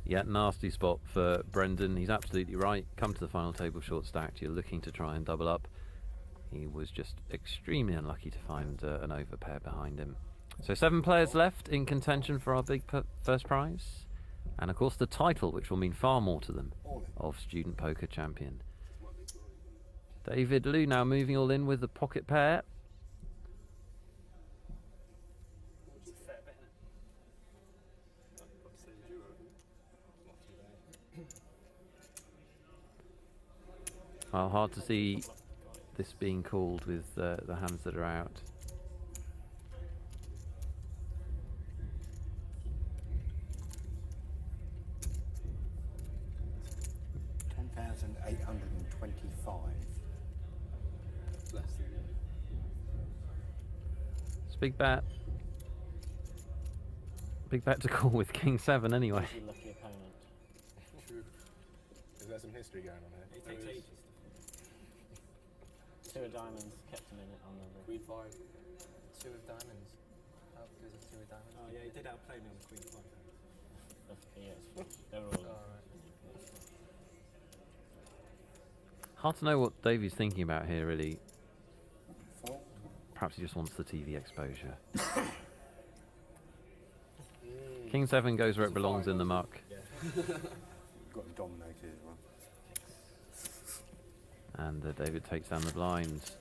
Yeah, nasty spot for Brendan. He's absolutely right. Come to the final table short stacked. You're looking to try and double up. He was just extremely unlucky to find an overpair behind him. So 7 players left in contention for our big first prize. And of course the title, which will mean far more to them, of Student Poker Champion. David Liu now moving all in with the pocket pair. Well, hard to see this being called with the hands that are out. It's a big bet. Big bet to call with King 7 anyway. Lucky opponent. Is there some history going on here? It takes ages. 2 of diamonds, kept a minute on the Queen 5. 2 of diamonds. How good is 2 of diamonds? Oh yeah, he did outplay me on the Queen 5. yes, they were all. Hard to know what Davey's thinking about here, really. Perhaps he just wants the TV exposure. King 7 goes where it belongs in the muck. Yeah. Got dominated as well. And David takes down the blinds.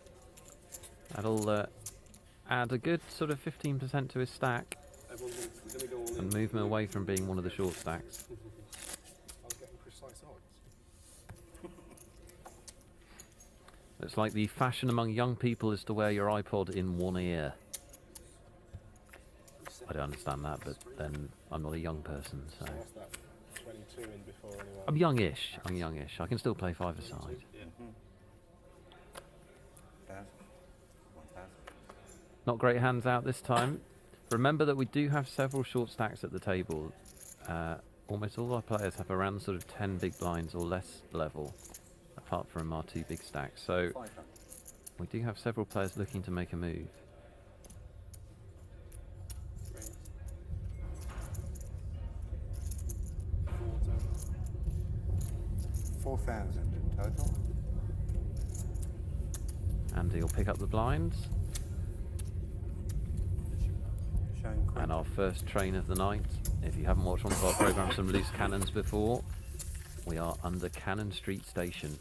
That'll add a good sort of 15% to his stack. And move him away from being one of the short stacks. I was getting precise odds. It's like the fashion among young people is to wear your iPod in one ear. I don't understand that, but then I'm not a young person, so... What's that? 22 in before anyway. I'm youngish. I'm youngish. I can still play 5-a-side. Not great hands out this time. Remember that we do have several short stacks at the table. Almost all our players have around sort of 10 big blinds or less level, apart from our 2 big stacks. So we do have several players looking to make a move. $4,000 in total. Andy will pick up the blinds. And our first train of the night. If you haven't watched one of our programs from Loose Cannons before, we are under Cannon Street Station.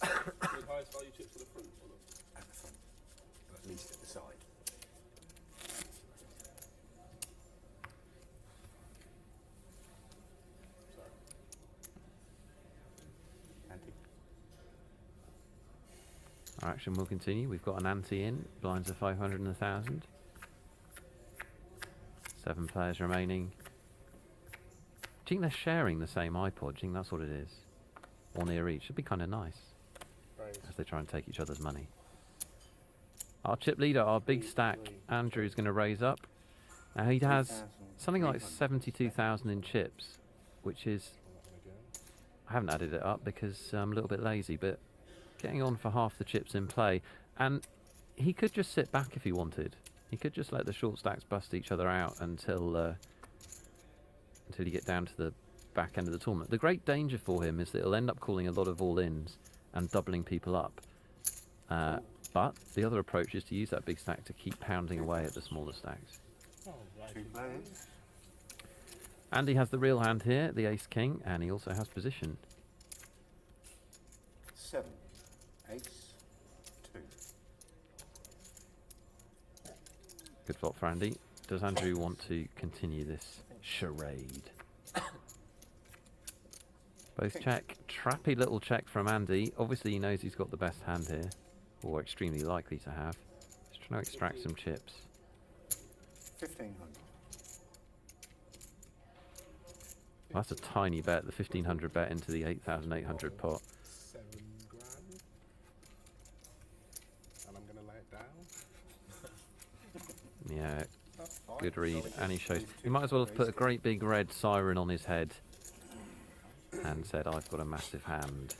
Highest value chips at the front or not? At the front, but at least at the side. Sorry. Ante. Our action will continue. We've got an ante in. Blinds are 500 and 1,000. 7 players remaining. Do you think they're sharing the same iPod? Do you think that's what it is? One ear each. Should be kind of nice. As they try and take each other's money. Our chip leader, our big stack, Andrew, is going to raise up. Now he has something like 72,000 in chips, which is... I haven't added it up because I'm a little bit lazy, but getting on for half the chips in play. And he could just sit back if he wanted. He could just let the short stacks bust each other out until you get down to the back end of the tournament. The great danger for him is that he'll end up calling a lot of all-ins and doubling people up. But the other approach is to use that big stack to keep pounding away at the smaller stacks. Andy has the real hand here, the ace-king, and he also has position. 7, ace, 2. Good flop for Andy. Does Andrew want to continue this charade? Both check. Trappy little check from Andy. Obviously he knows he's got the best hand here, or extremely likely to have. He's trying to extract some chips. 1,500. Well, that's a tiny bet, the 1,500 bet into the 8,800 pot. $7 grand. And I'm going to lay it down. Yeah, good read. And he shows. He might as well have put a great big red siren on his head and said, I've got a massive hand.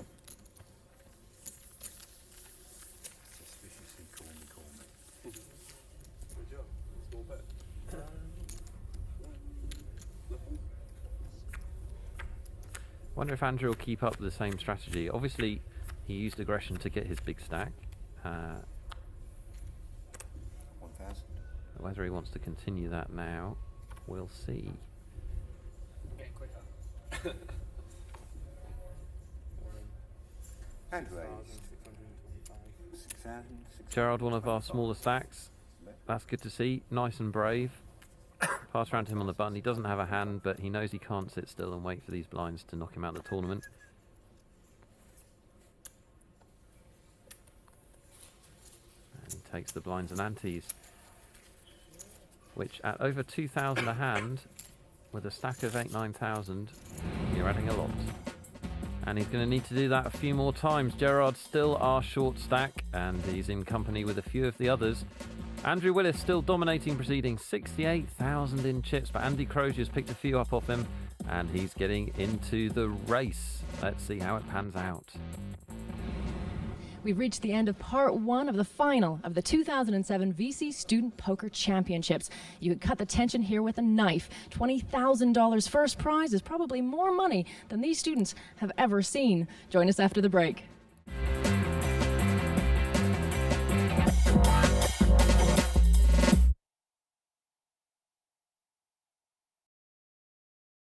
Suspiciously call me. Good job. Small bet. Wonder if Andrew will keep up the same strategy. Obviously, he used aggression to get his big stack. 1,000. Whether he wants to continue that now, we'll see. Getting quicker. Hand raise. 6,625. 6,000. Gerard, one of our smaller stacks. That's good to see. Nice and brave. Pass around to him on the button. He doesn't have a hand, but he knows he can't sit still and wait for these blinds to knock him out of the tournament. And he takes the blinds and antes, which at over 2,000 a hand, with a stack of 9,000, you're adding a lot. And he's going to need to do that a few more times. Gerard's still our short stack, and he's in company with a few of the others. Andrew Willis still dominating proceedings, 68,000 in chips, but Andy Crozier's picked a few up off him, and he's getting into the race. Let's see how it pans out. We've reached the end of part one of the final of the 2007 VC Student Poker Championships. You could cut the tension here with a knife. $20,000 first prize is probably more money than these students have ever seen. Join us after the break.